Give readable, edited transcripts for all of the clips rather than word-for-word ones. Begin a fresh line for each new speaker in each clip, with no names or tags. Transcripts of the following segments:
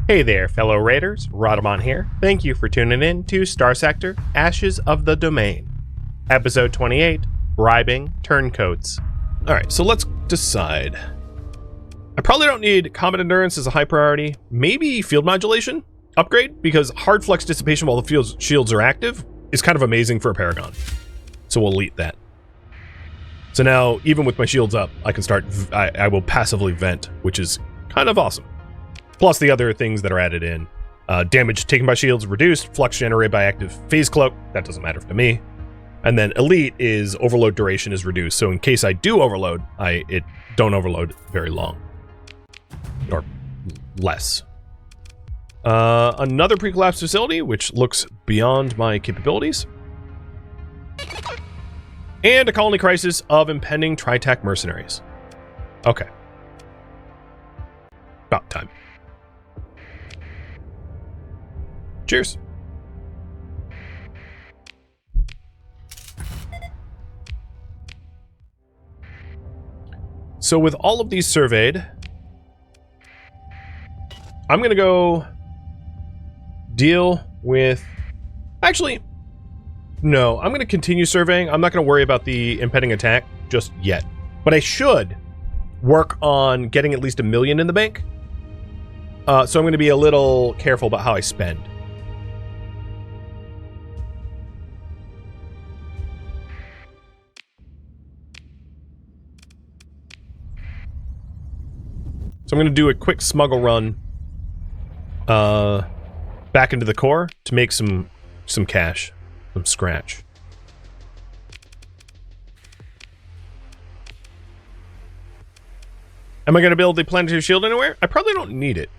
Hey there, fellow raiders, Rhadamant here. Thank you for tuning in to Starsector, Ashes of the Domain. Episode 28, Bribing Turncoats. Alright, so let's decide. I probably don't need combat endurance as a high priority. Maybe field modulation upgrade, because hard flex dissipation while the shields are active is kind of amazing for a Paragon. So we'll elite that. So now, even with my shields up, I can start, I will passively vent, which is kind of awesome. Plus the other things that are added in. Damage taken by shields reduced, flux generated by active phase cloak, that doesn't matter to me. And then elite is overload duration is reduced, so in case I do overload, it don't overload very long. Or less. Another pre-collapse facility, which looks beyond my capabilities. And a colony crisis of impending Tritac mercenaries. Okay. About time. Cheers. So with all of these surveyed, I'm going to go deal with... Actually, no, I'm going to continue surveying. I'm not going to worry about the impending attack just yet. But I should work on getting at least $1 million in the bank. So I'm going to be a little careful about how I spend. So I'm going to do a quick smuggle run back into the core to make some cash, some scratch. Am I going to build the planetary shield anywhere? I probably don't need it.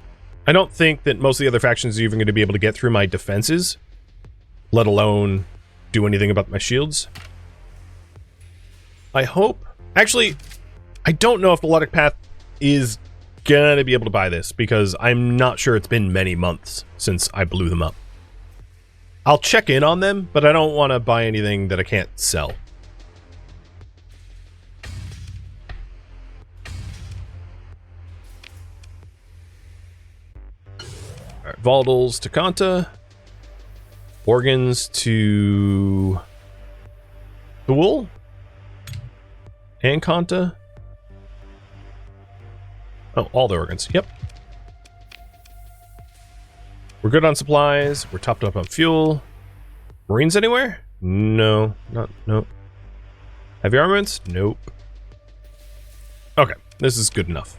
I don't think that most of the other factions are even going to be able to get through my defenses, let alone do anything about my shields. I hope... Actually, I don't know if the Ludic Path is gonna be able to buy this, because I'm not sure it's been many months since I blew them up. I'll check in on them, but I don't want to buy anything that I can't sell. Alright, Volatils to Kanta. Organs to Thule. And Kanta. Oh, all the organs. Yep. We're good on supplies. We're topped up on fuel. Marines anywhere? No. Nope. Heavy armaments? Nope. Okay. This is good enough.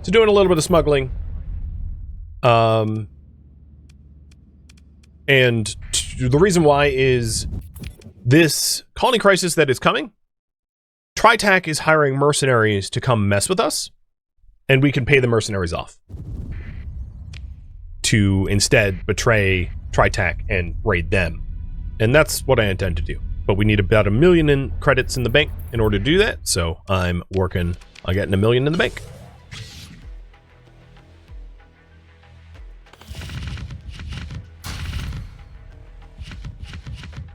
So doing a little bit of smuggling. And the reason why is this colony crisis that is coming. Tritac is hiring mercenaries to come mess with us, and we can pay the mercenaries off to instead betray Tritac and raid them. And that's what I intend to do. But we need about $1 million in credits in the bank in order to do that, so I'm working on getting $1 million in the bank.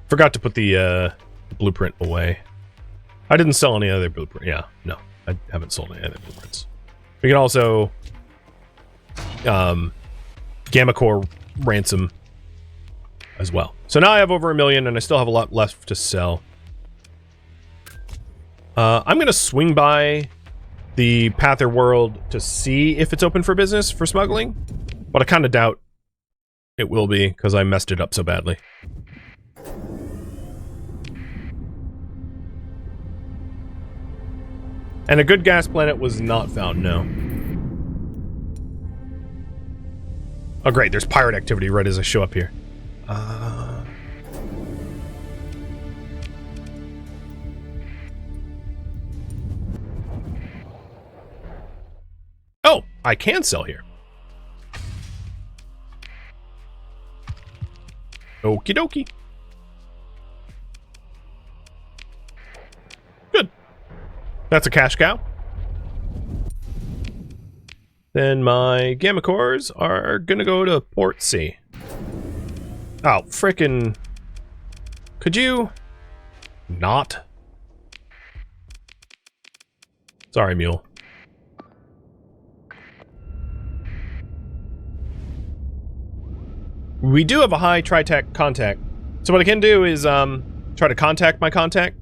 Forgot to put the blueprint away. I didn't sell any other blueprint. Yeah, no, I haven't sold any other blueprints. We can also Gamma Core ransom as well. So now I have over $1 million, and I still have a lot left to sell. I'm gonna swing by the Pather World to see if it's open for business for smuggling, but I kind of doubt it will be because I messed it up so badly. And a good gas planet was not found, no. Oh great, there's pirate activity right as I show up here. Oh, I can sell here. Okie dokie. Good. That's a cash cow. Then my Gamma Cores are gonna go to Port C. Oh, frickin'. Could you not? Sorry, mule. We do have a high Tritech contact. So what I can do is try to contact my contact.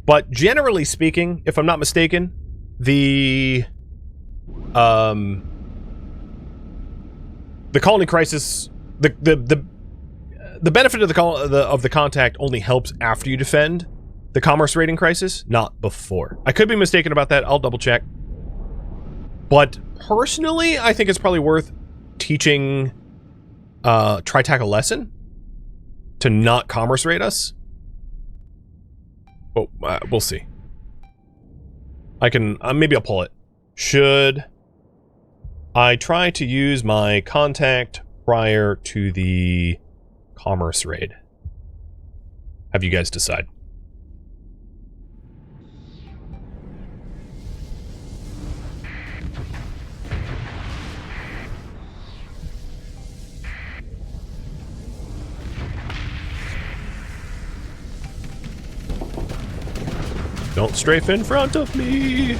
But generally speaking, if I'm not mistaken, the colony crisis, the benefit of the contact only helps after you defend the commerce rating crisis, not before. I could be mistaken about that. I'll double check. But personally, I think it's probably worth teaching Tritech a lesson to not commerce rate us. But we'll see. I can maybe I'll pull it. Should I try to use my contact prior to the commerce raid? Have you guys decide? Don't strafe in front of me.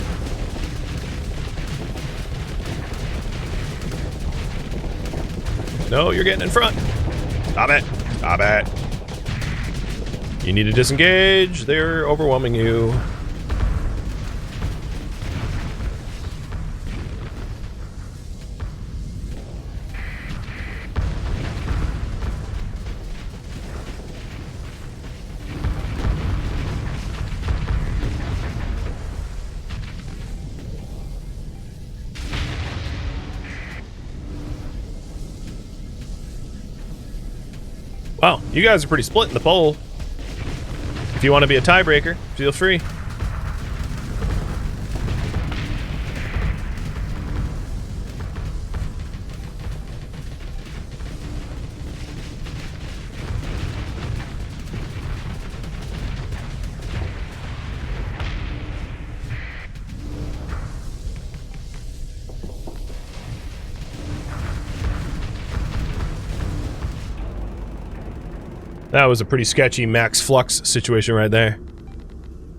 No, you're getting in front. Stop it. Stop it. You need to disengage. They're overwhelming you. Wow, you guys are pretty split in the poll. If you want to be a tiebreaker, feel free. That was a pretty sketchy max flux situation right there.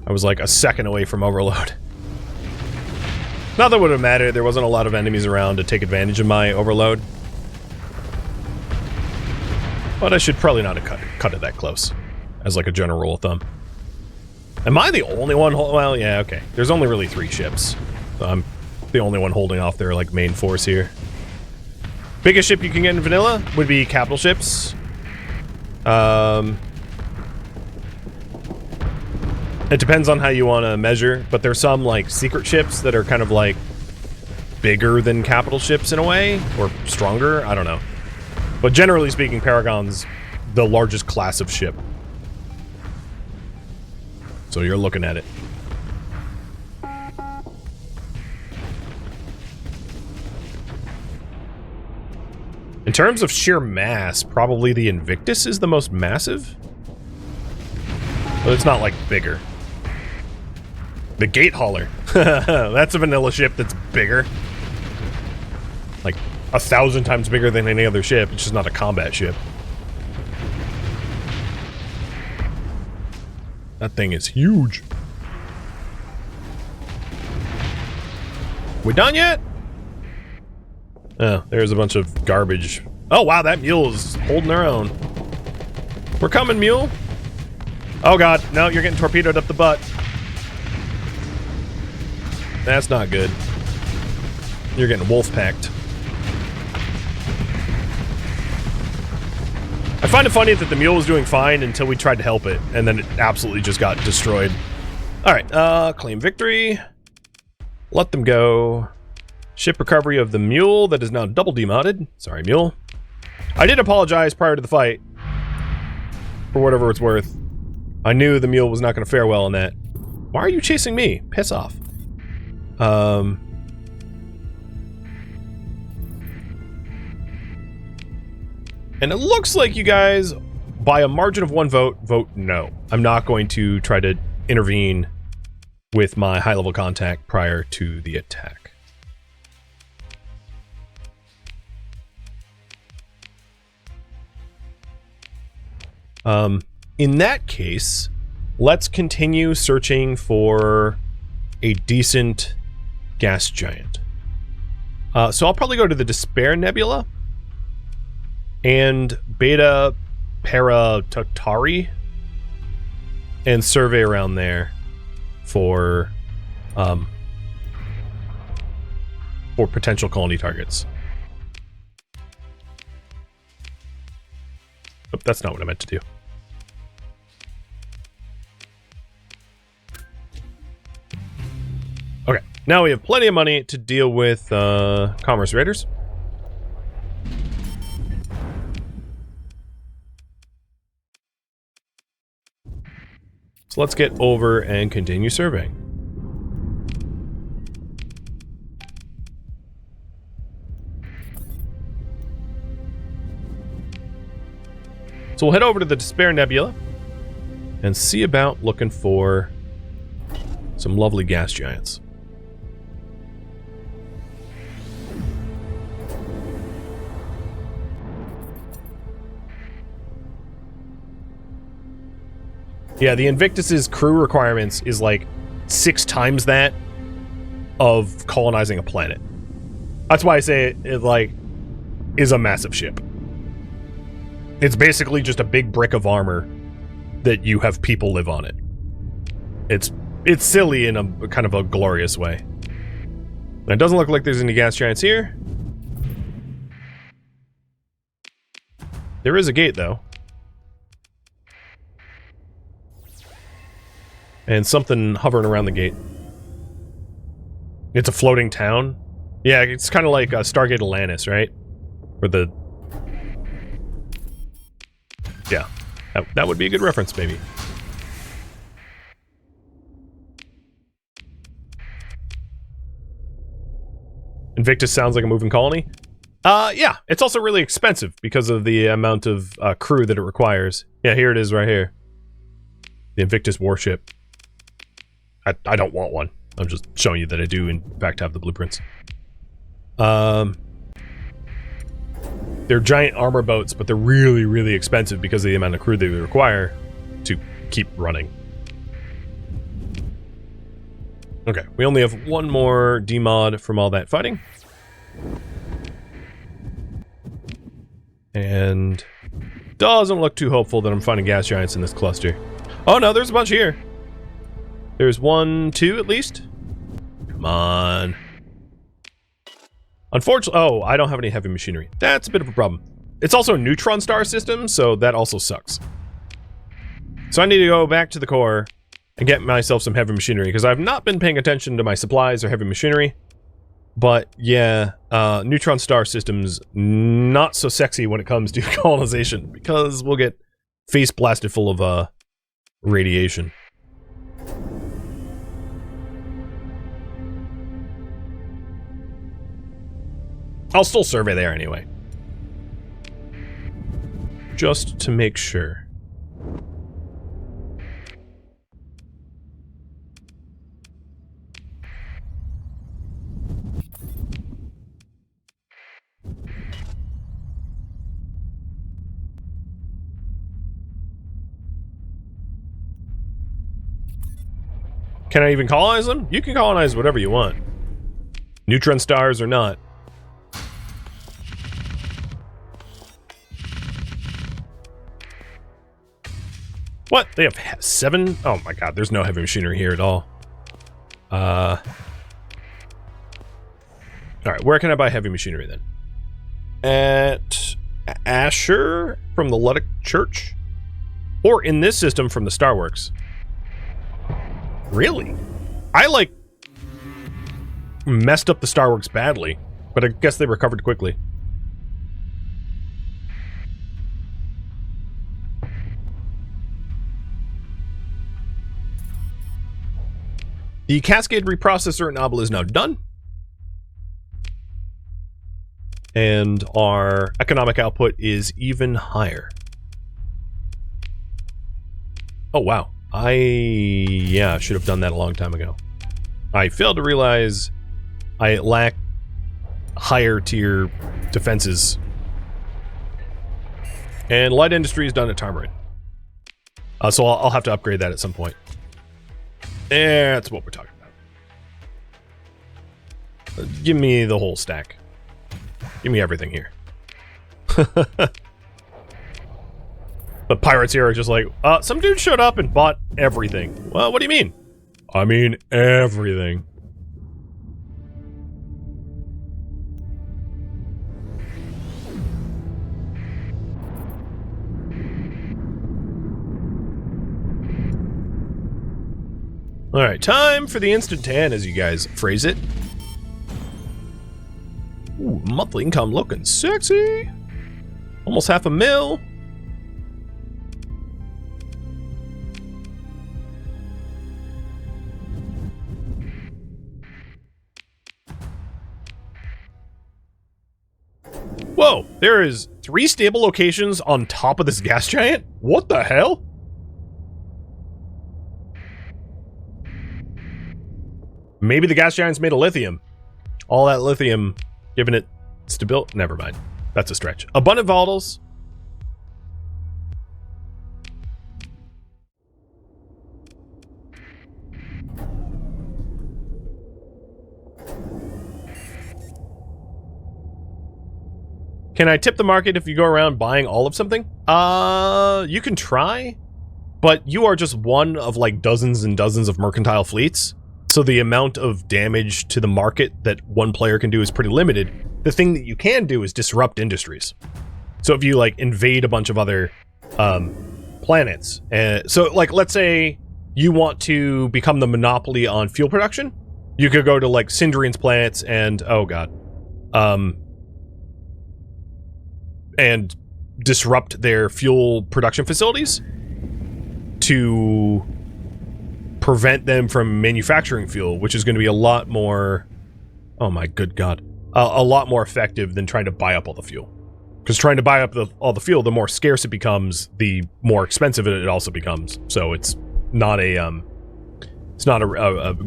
I was like a second away from overload. Not that it would have mattered, there wasn't a lot of enemies around to take advantage of my overload. But I should probably not have cut it that close, as like a general rule of thumb. Am I the only one well, yeah, okay. There's only really 3 ships. So I'm the only one holding off their like main force here. Biggest ship you can get in vanilla would be capital ships. It depends on how you want to measure, but there's some like secret ships that are kind of like bigger than capital ships in a way, or stronger, I don't know. But generally speaking, Paragon's the largest class of ship. So you're looking at it. In terms of sheer mass, probably the Invictus is the most massive. But it's not like bigger. The Gate Hauler. That's a vanilla ship that's bigger. Like 1,000 times bigger than any other ship. It's just not a combat ship. That thing is huge. We done yet? Oh, there's a bunch of garbage. Oh, wow, that mule is holding their own. We're coming, mule. Oh, God. No, you're getting torpedoed up the butt. That's not good. You're getting wolf-packed. I find it funny that the mule was doing fine until we tried to help it, and then it absolutely just got destroyed. Alright, claim victory. Let them go. Ship recovery of the mule that is now double demodded. Sorry, mule. I did apologize prior to the fight. For whatever it's worth. I knew the mule was not going to fare well in that. Why are you chasing me? Piss off. And it looks like you guys, by a margin of 1 vote, vote no. I'm not going to try to intervene with my high-level contact prior to the attack. In that case, let's continue searching for a decent gas giant. So I'll probably go to the Despair Nebula. and Beta Paratari, and survey around there for potential colony targets. Oh, that's not what I meant to do. Okay, now we have plenty of money to deal with commerce raiders. So let's get over and continue surveying. So we'll head over to the Despair Nebula and see about looking for some lovely gas giants. Yeah, the Invictus's crew requirements is like 6 times that of colonizing a planet. That's why I say it like is a massive ship. It's basically just a big brick of armor that you have people live on it. It's silly in a kind of a glorious way. And it doesn't look like there's any gas giants here. There is a gate though. And something hovering around the gate. It's a floating town. Yeah, it's kind of like Stargate Atlantis, right? Where the... Yeah, that would be a good reference, maybe. Invictus sounds like a moving colony. Yeah, it's also really expensive because of the amount of crew that it requires. Yeah, here it is right here. The Invictus warship. I don't want one. I'm just showing you that I do, in fact, have the blueprints. They're giant armor boats, but they're really, really expensive because of the amount of crew they require to keep running. Okay, we only have one more demod from all that fighting. And doesn't look too hopeful that I'm finding gas giants in this cluster. Oh no, there's a bunch here. There's 1, 2 at least. Come on. Unfortunately, oh, I don't have any heavy machinery. That's a bit of a problem. It's also a neutron star system, so that also sucks. So I need to go back to the core and get myself some heavy machinery, because I've not been paying attention to my supplies or heavy machinery. But yeah, neutron star systems, not so sexy when it comes to colonization, because we'll get face blasted full of radiation. I'll still survey there anyway. Just to make sure. Can I even colonize them? You can colonize whatever you want. Neutron stars or not. What? They have 7? Oh my god, there's no heavy machinery here at all. Alright, where can I buy heavy machinery then? At Asher from the Luddic Church? Or in this system from the Starworks? Really? I, like, messed up the Starworks badly, but I guess they recovered quickly. The Cascade Reprocessor at Nobble is now done. And our economic output is even higher. Oh, wow. Yeah, should have done that a long time ago. I failed to realize I lack higher tier defenses. And light industry is done at Tarmarin. So I'll have to upgrade that at some point. That's what we're talking about. Give me the whole stack. Give me everything here. The pirates here are just like, some dude showed up and bought everything. Well, what do you mean? I mean everything. Alright, time for the instant tan, as you guys phrase it. Ooh, monthly income looking sexy. Almost $500,000. Whoa, there is 3 stable locations on top of this gas giant? What the hell? Maybe the gas giant's made of lithium. All that lithium giving it stability. Never mind. That's a stretch. Abundant volatiles. Can I tip the market if you go around buying all of something? You can try, but you are just one of like dozens and dozens of mercantile fleets. So the amount of damage to the market that one player can do is pretty limited. The thing that you can do is disrupt industries. So if you like invade a bunch of other planets, so like let's say you want to become the monopoly on fuel production, you could go to like Sindrian's planets and oh god, and disrupt their fuel production facilities to prevent them from manufacturing fuel, which is going to be a lot more, oh my good god, a lot more effective than trying to buy up all the fuel. Because trying to buy up all the fuel, the more scarce it becomes, the more expensive it also becomes. So it's not a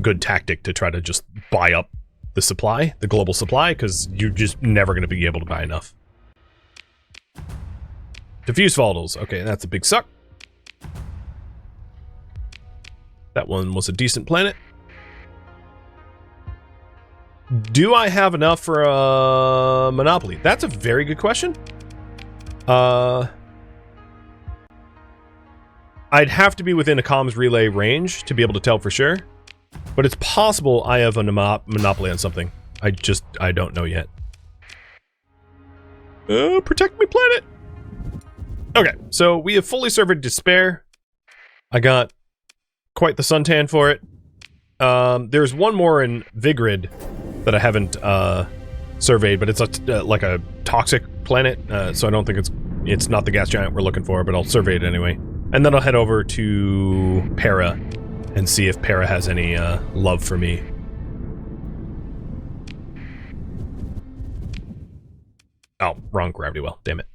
good tactic to try to just buy up the supply, the global supply, because you're just never going to be able to buy enough. Diffuse volatiles. Okay, that's a big suck. That one was a decent planet. Do I have enough for a monopoly? That's a very good question. I'd have to be within a comms relay range to be able to tell for sure. But it's possible I have a monopoly on something. I don't know yet. Protect my planet! Okay, so we have fully surveyed Despair. I got quite the suntan for it. There's one more in Vigrid that I haven't surveyed, but it's like a toxic planet, so I don't think it's not the gas giant we're looking for, but I'll survey it anyway. And then I'll head over to Para and see if Para has any love for me. Oh, wrong gravity well, damn it.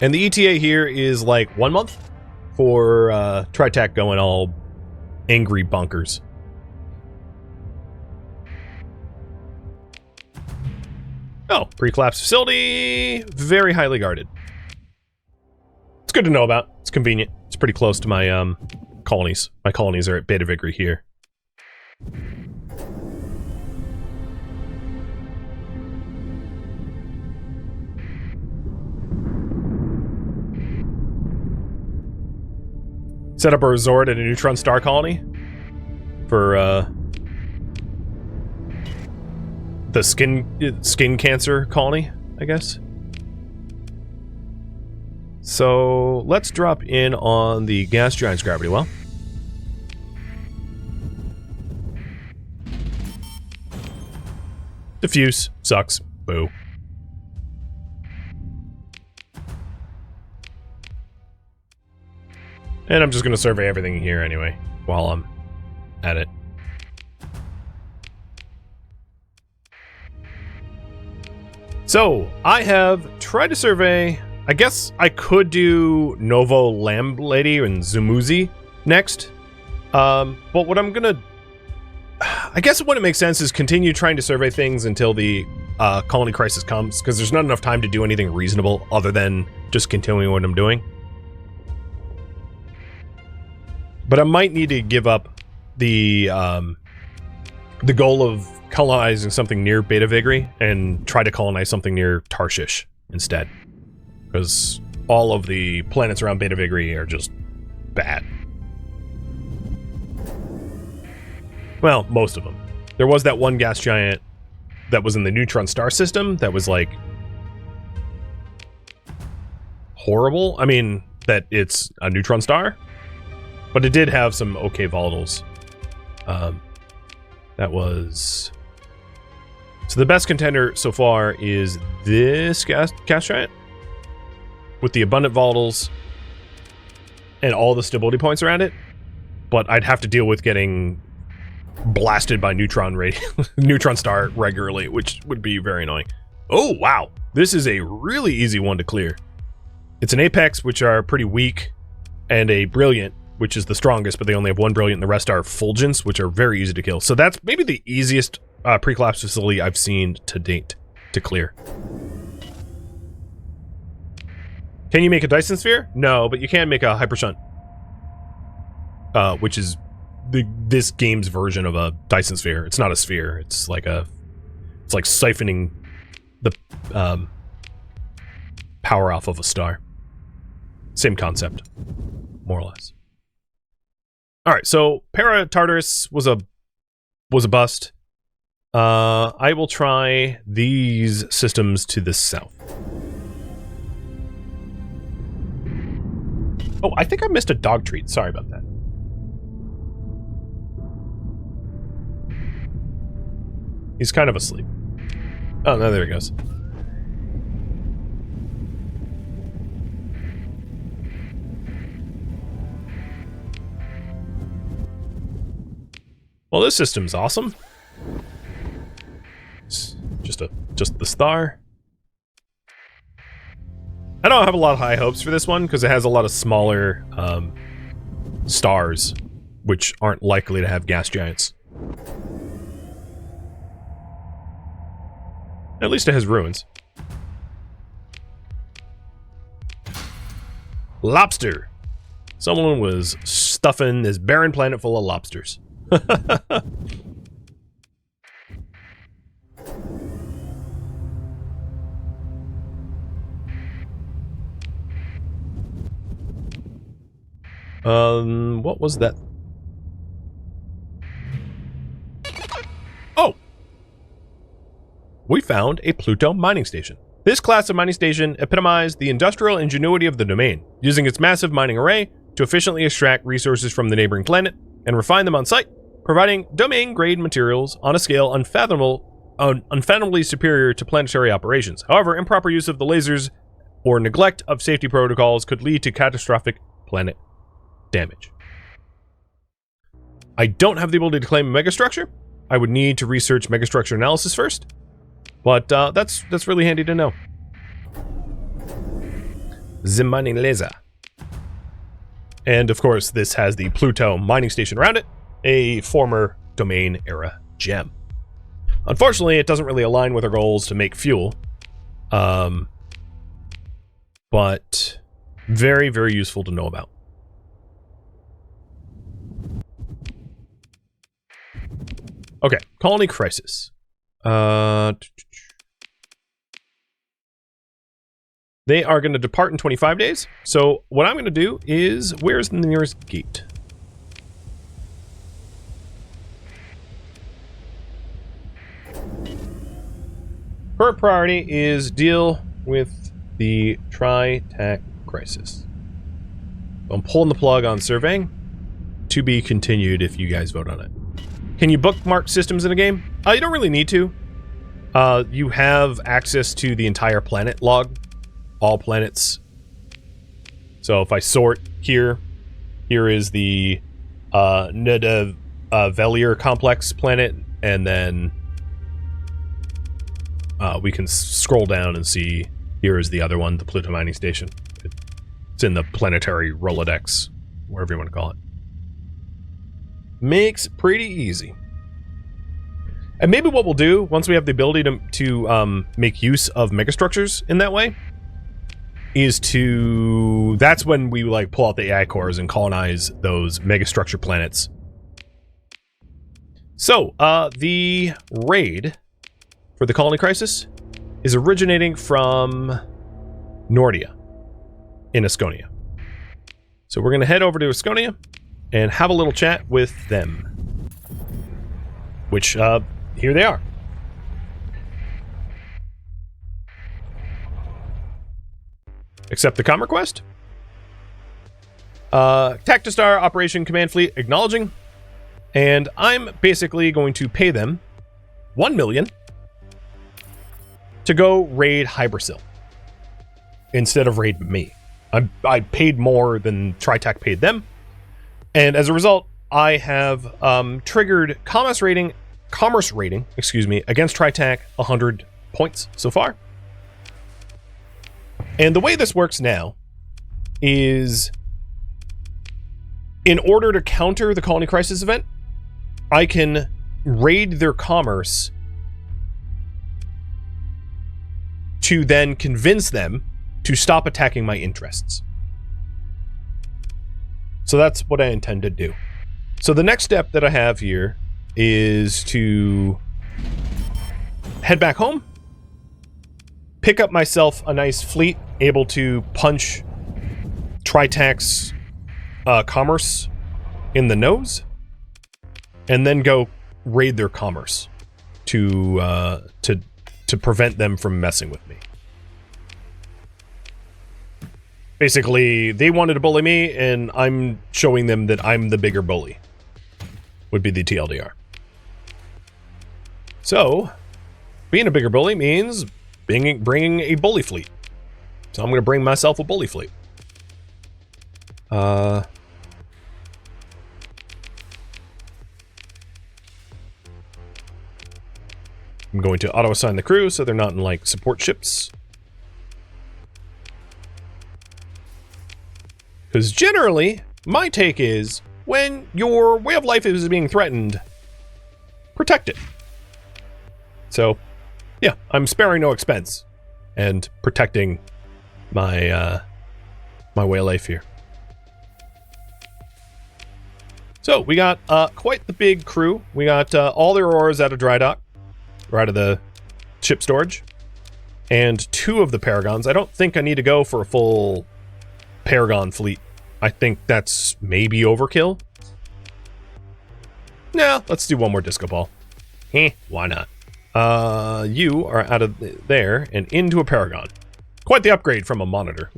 And the ETA here is like 1 month for Tritech going all angry bonkers. Oh, pre-collapse facility, very highly guarded. It's good to know about. It's convenient. It's pretty close to my colonies. My colonies are at Beta Vigri here. Set up a resort at a neutron star colony for the skin cancer colony, I guess. So let's drop in on the gas giant's gravity well. Diffuse sucks. Boo. And I'm just going to survey everything here anyway, while I'm at it. So, I have tried to survey... I guess I could do Novo Lamblady and Zumuzi next. But what I'm going to... I guess what it makes sense is continue trying to survey things until the colony crisis comes, because there's not enough time to do anything reasonable other than just continuing what I'm doing. But I might need to give up the goal of colonizing something near Beta Vigri and try to colonize something near Tarshish instead. because all of the planets around Beta Vigri are just bad. Well, most of them. There was that one gas giant that was in the neutron star system that was like horrible. I mean, that it's a neutron star, but it did have some okay volatiles. That was... So the best contender so far is this gas giant with the abundant volatiles and all the stability points around it. But I'd have to deal with getting blasted by neutron star regularly, which would be very annoying. Oh, wow. This is a really easy one to clear. It's an Apex, which are pretty weak, and a Brilliant, which is the strongest, but they only have one Brilliant, and the rest are Fulgence, which are very easy to kill. So that's maybe the easiest pre-collapse facility I've seen to date to clear. Can you make a Dyson Sphere? No, but you can make a Hypershunt, which is this game's version of a Dyson Sphere. It's not a sphere. It's like siphoning the power off of a star. Same concept, more or less. All right, so Para Tartarus was a bust. I will try these systems to the south. Oh, I think I missed a dog treat. Sorry about that. He's kind of asleep. Oh, no, there he goes. Well, this system's awesome. It's just the star. I don't have a lot of high hopes for this one because it has a lot of smaller stars, which aren't likely to have gas giants. At least it has ruins. Lobster. Someone was stuffing this barren planet full of lobsters. What was that? Oh! We found a Pluto mining station. This class of mining station epitomized the industrial ingenuity of the domain, using its massive mining array to efficiently extract resources from the neighboring planet and refine them on site, providing domain-grade materials on a scale unfathomably superior to planetary operations. However, improper use of the lasers or neglect of safety protocols could lead to catastrophic planet damage. I don't have the ability to claim a megastructure. I would need to research megastructure analysis first, but that's really handy to know. The mining laser. And of course, this has the Pluto mining station around it, a former domain era gem. Unfortunately, it doesn't really align with our goals to make fuel, but very, very useful to know about. Okay, colony crisis. They are going to depart in 25 days. So what I'm going to do is, where's the nearest gate? Current priority is deal with the Tri-Tac crisis. I'm pulling the plug on surveying. To be continued if you guys vote on it. Can you bookmark systems in a game? You don't really need to. You have access to the entire planet log. All planets. So if I sort here is the Velier complex planet, and then we can scroll down and see here is the other one, the Pluto mining station. It's in the planetary Rolodex, whatever you want to call it. Makes pretty easy. And maybe what we'll do, once we have the ability to make use of megastructures in that way, is to... That's when we like pull out the AI cores and colonize those megastructure planets. So, the raid for the colony crisis is originating from Nordia. in Asconia. So we're going to head over to Asconia and have a little chat with them. Which, here they are. Accept the comm request. Tactistar Operation Command Fleet acknowledging. And I'm basically going to pay them 1 million to go raid Hybersil instead of raid me. I paid more than Tritac paid them. And as a result, I have triggered commerce rating, against Tritac 100 points so far. And the way this works now is, in order to counter the Colony Crisis event, I can raid their commerce to then convince them to stop attacking my interests. So that's what I intend to do. So the next step that I have here is to head back home, pick up myself a nice fleet, able to punch Tritac's commerce in the nose, and then go raid their commerce to prevent them from messing with me. Basically, they wanted to bully me, and I'm showing them that I'm the bigger bully, would be the TLDR. So, being a bigger bully means bringing a bully fleet. So I'm going to bring myself a bully fleet. I'm going to auto-assign the crew so they're not in, like, support ships. Because generally, my take is, when your way of life is being threatened, protect it. So, yeah, I'm sparing no expense and protecting my my way of life here. So, we got quite the big crew. We got all their ores out of dry dock, or out of the ship storage, and 2 of the Paragons. I don't think I need to go for a full Paragon fleet. I think that's maybe overkill. No, let's do 1 more disco ball. Why not? You are out of there and into a Paragon. Quite the upgrade from a monitor.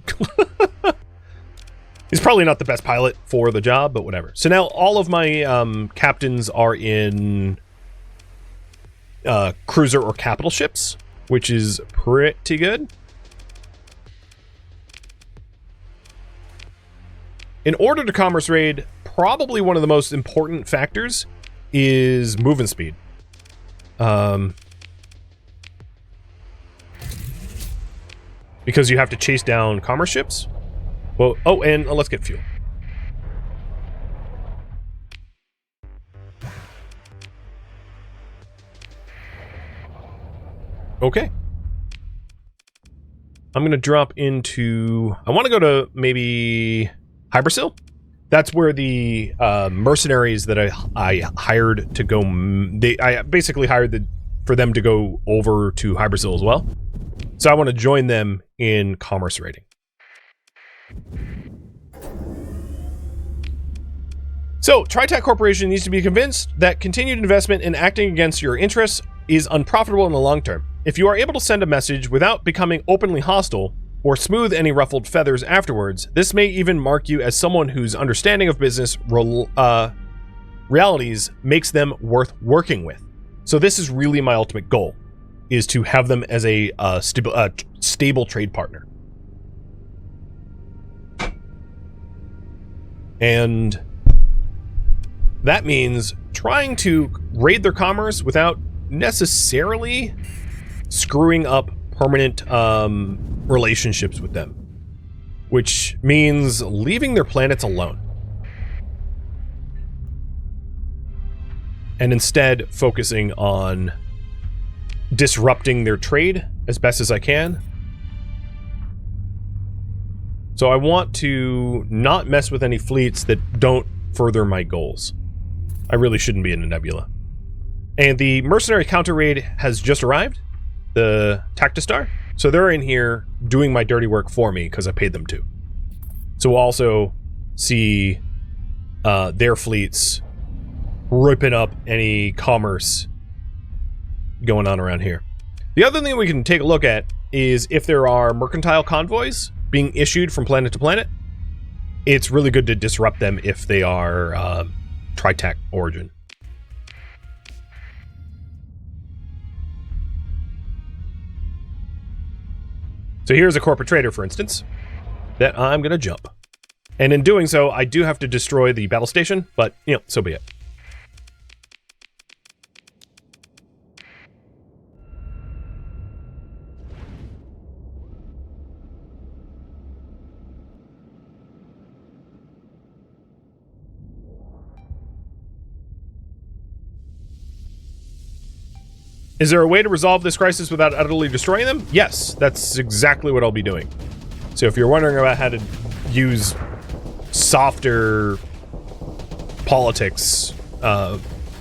He's probably not the best pilot for the job, but whatever. So now all of my captains are in cruiser or capital ships, which is pretty good. In order to commerce raid, probably one of the most important factors is movement speed. Because you have to chase down commerce ships. Well, oh, and let's get fuel. Okay. I'm going to drop into... I want to go to maybe Hybersil. That's where the mercenaries that I hired to go... I basically hired for them to go over to Hybersil as well. So I want to join them in commerce raiding. So, Tritac Corporation needs to be convinced that continued investment in acting against your interests is unprofitable in the long term. If you are able to send a message without becoming openly hostile, or smooth any ruffled feathers afterwards, this may even mark you as someone whose understanding of business realities makes them worth working with. So this is really my ultimate goal, is to have them as a stable trade partner. And that means trying to raid their commerce without necessarily screwing up permanent relationships with them, which means leaving their planets alone and instead focusing on disrupting their trade as best as I can. So I want to not mess with any fleets that don't further my goals. I really shouldn't be in a nebula. And the mercenary counter raid has just arrived, the Tactistar. So they're in here doing my dirty work for me because I paid them to. So we'll also see their fleets ripping up any commerce going on around here. The other thing we can take a look at is if there are mercantile convoys being issued from planet to planet. It's really good to disrupt them if they are Tritac origin. So here's a corporate trader, for instance, that I'm going to jump. And in doing so, I do have to destroy the battle station, but, you know, so be it. Is there a way to resolve this crisis without utterly destroying them? Yes, that's exactly what I'll be doing. So if you're wondering about how to use softer politics,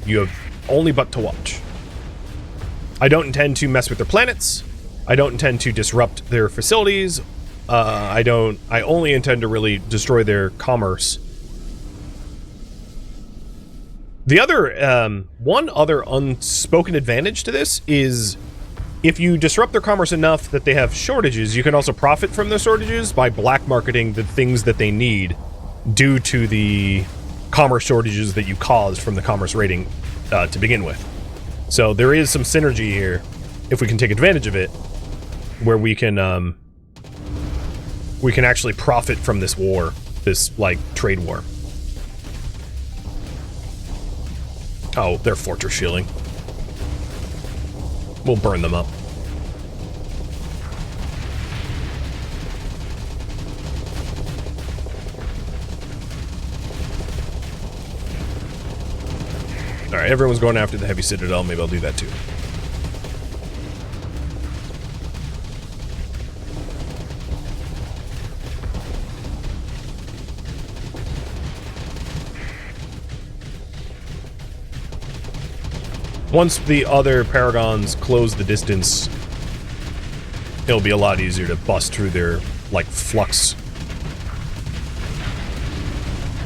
you have only but to watch. I don't intend to mess with their planets. I don't intend to disrupt their facilities. I only intend to really destroy their commerce. The other, one other unspoken advantage to this is if you disrupt their commerce enough that they have shortages, you can also profit from their shortages by black marketing the things that they need due to the commerce shortages that you caused from the commerce rating to begin with. So there is some synergy here if we can take advantage of it, where we can actually profit from this war, this like trade war. Oh, they're fortress shielding. We'll burn them up. Alright, everyone's going after the heavy citadel. Maybe I'll do that too. Once the other paragons close the distance, it'll be a lot easier to bust through their, like, flux.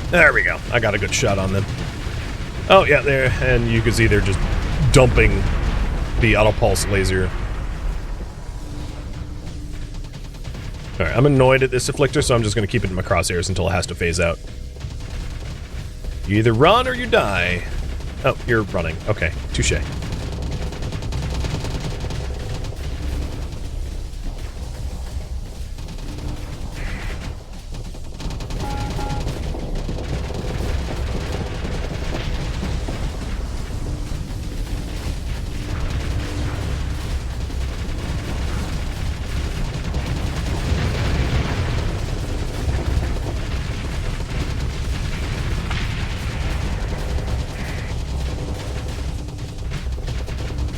There we go. I got a good shot on them. Oh, yeah, there. And you can see they're just dumping the auto-pulse laser. Alright, I'm annoyed at this afflictor, so I'm just going to keep it in my crosshairs until it has to phase out. You either run or you die. Oh, you're running. Okay, touche.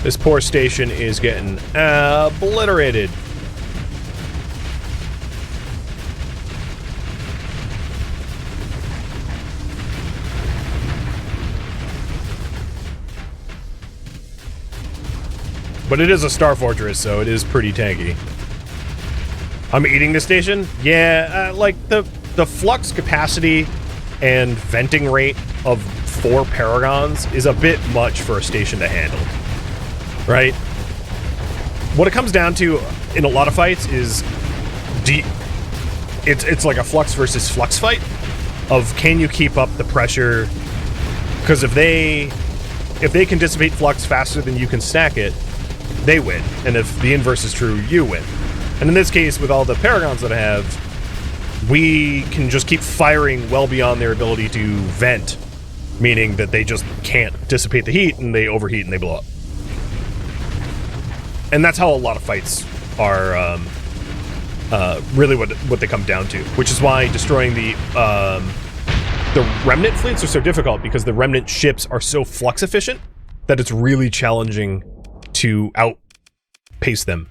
This poor station is getting obliterated. But it is a star fortress, so it is pretty tanky. I'm eating the station? Yeah, like the flux capacity and venting rate of 4 paragons is a bit much for a station to handle. Right? What it comes down to in a lot of fights is it's like a flux versus flux fight of can you keep up the pressure, because if they can dissipate flux faster than you can stack it, they win, and if the inverse is true, you win. And in this case, with all the paragons that I have, we can just keep firing well beyond their ability to vent, meaning that they just can't dissipate the heat and they overheat and they blow up. And that's how a lot of fights are really what they come down to, which is why destroying the remnant fleets are so difficult, because the remnant ships are so flux efficient that it's really challenging to outpace them.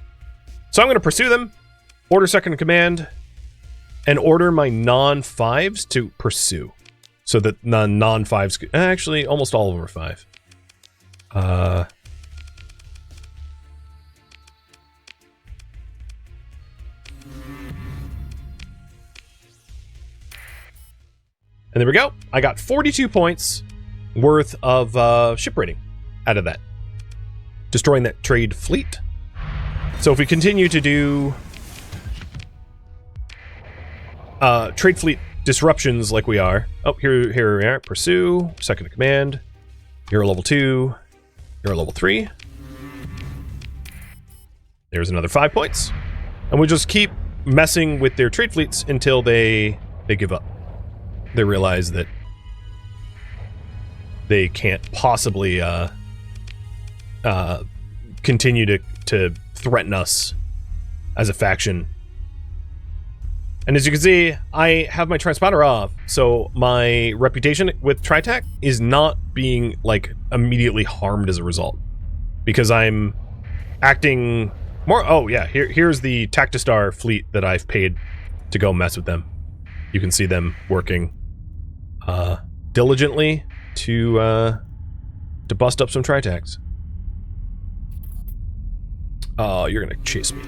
So I'm going to pursue them, order second in command, and order my non-5s to pursue, so that non-5s actually almost all of them are 5. And there we go. I got 42 points worth of ship rating out of that. Destroying that trade fleet. So if we continue to do trade fleet disruptions like we are. Oh, here we are. Pursue. Second in command. You're a level 2. You're a level 3. There's another 5 points. And we just keep messing with their trade fleets until they give up. They realize that they can't possibly continue to threaten us as a faction. And as you can see, I have my transponder off, so my reputation with Tritac is not being, like, immediately harmed as a result. Because I'm acting more... Oh, yeah, here's the Tactistar fleet that I've paid to go mess with them. You can see them working diligently to bust up some Tritacs. Oh, you're gonna chase me.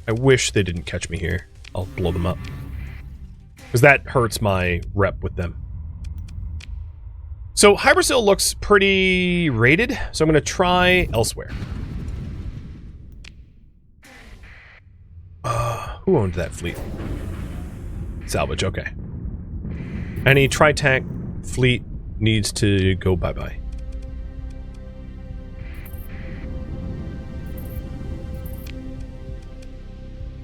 I wish they didn't catch me here. I'll blow them up. Because that hurts my rep with them. So Hypersil looks pretty rated, so I'm going to try elsewhere. Who owned that fleet? Salvage, okay. Any Tritac fleet needs to go bye-bye.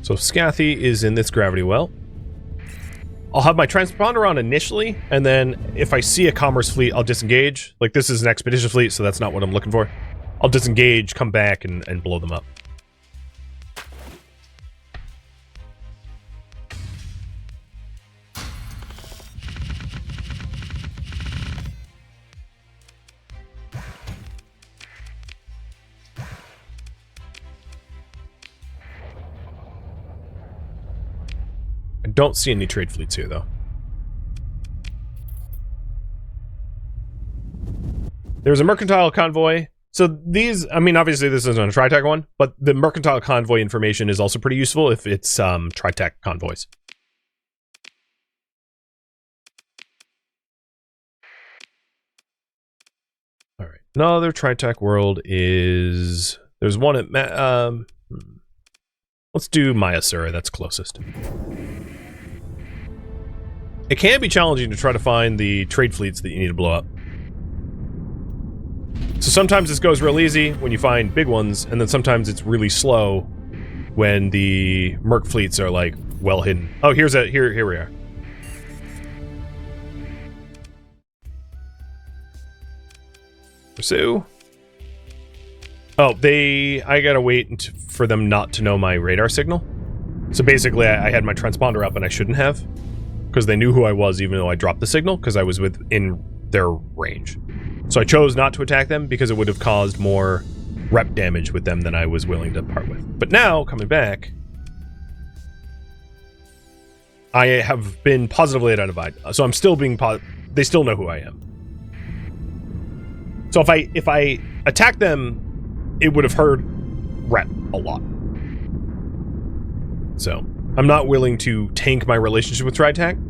So Scathy is in this gravity well. I'll have my transponder on initially, and then if I see a commerce fleet, I'll disengage. Like, this is an expedition fleet, so that's not what I'm looking for. I'll disengage, come back, and blow them up. Don't see any trade fleets here, though. There's a mercantile convoy. So these, I mean, obviously this isn't a Tritac one, but the mercantile convoy information is also pretty useful if it's Tritac convoys. All right. Another Tritac world is... There's one at... let's do Mayasura, that's closest. It can be challenging to try to find the trade fleets that you need to blow up. So sometimes this goes real easy when you find big ones, and then sometimes it's really slow when the merc fleets are, like, well hidden. Oh, here we are. Pursue. Oh, I gotta wait for them not to know my radar signal. So basically, I had my transponder up and I shouldn't have. Because they knew who I was even though I dropped the signal, because I was within their range. So I chose not to attack them because it would have caused more rep damage with them than I was willing to part with. But now, coming back, I have been positively identified. So I'm still being they still know who I am. So if I attack them, it would have hurt rep a lot. So I'm not willing to tank my relationship with Tritac.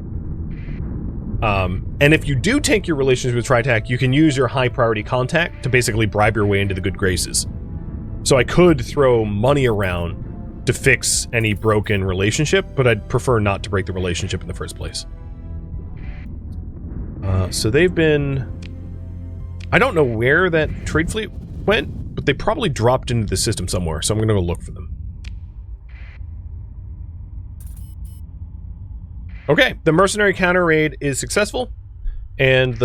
And if you do tank your relationship with Tritac, you can use your high priority contact to basically bribe your way into the good graces. So I could throw money around to fix any broken relationship, but I'd prefer not to break the relationship in the first place. So they've been... I don't know where that trade fleet went, but they probably dropped into the system somewhere, so I'm going to go look for them. Okay, the mercenary counter raid is successful, and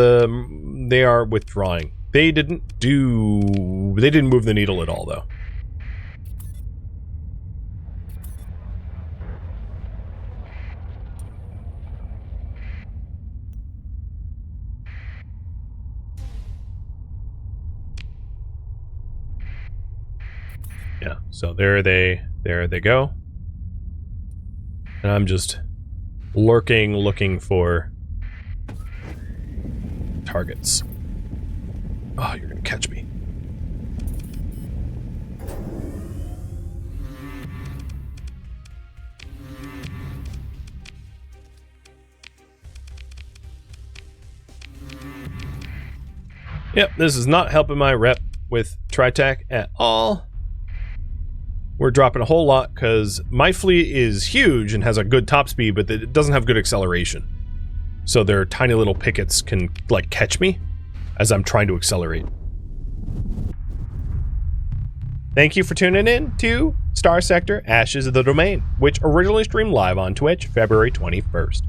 they are withdrawing. They didn't move the needle at all, though. Yeah, so there they go. And I'm just lurking, looking for targets. Oh, you're gonna catch me. Yep, this is not helping my rep with Tritac at all. We're dropping a whole lot because my fleet is huge and has a good top speed, but it doesn't have good acceleration. So their tiny little pickets can, like, catch me as I'm trying to accelerate. Thank you for tuning in to Starsector Ashes of the Domain, which originally streamed live on Twitch February 21st.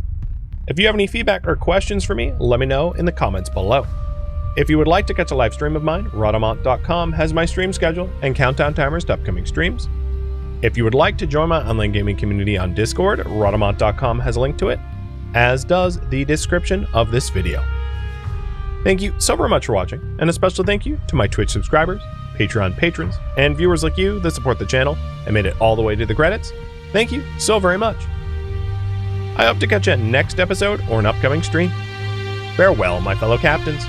If you have any feedback or questions for me, let me know in the comments below. If you would like to catch a live stream of mine, Rhadamant.com has my stream schedule and countdown timers to upcoming streams. If you would like to join my online gaming community on Discord, Rhadamant.com has a link to it, as does the description of this video. Thank you so very much for watching, and a special thank you to my Twitch subscribers, Patreon patrons, and viewers like you that support the channel and made it all the way to the credits. Thank you so very much. I hope to catch you next episode or an upcoming stream. Farewell, my fellow captains.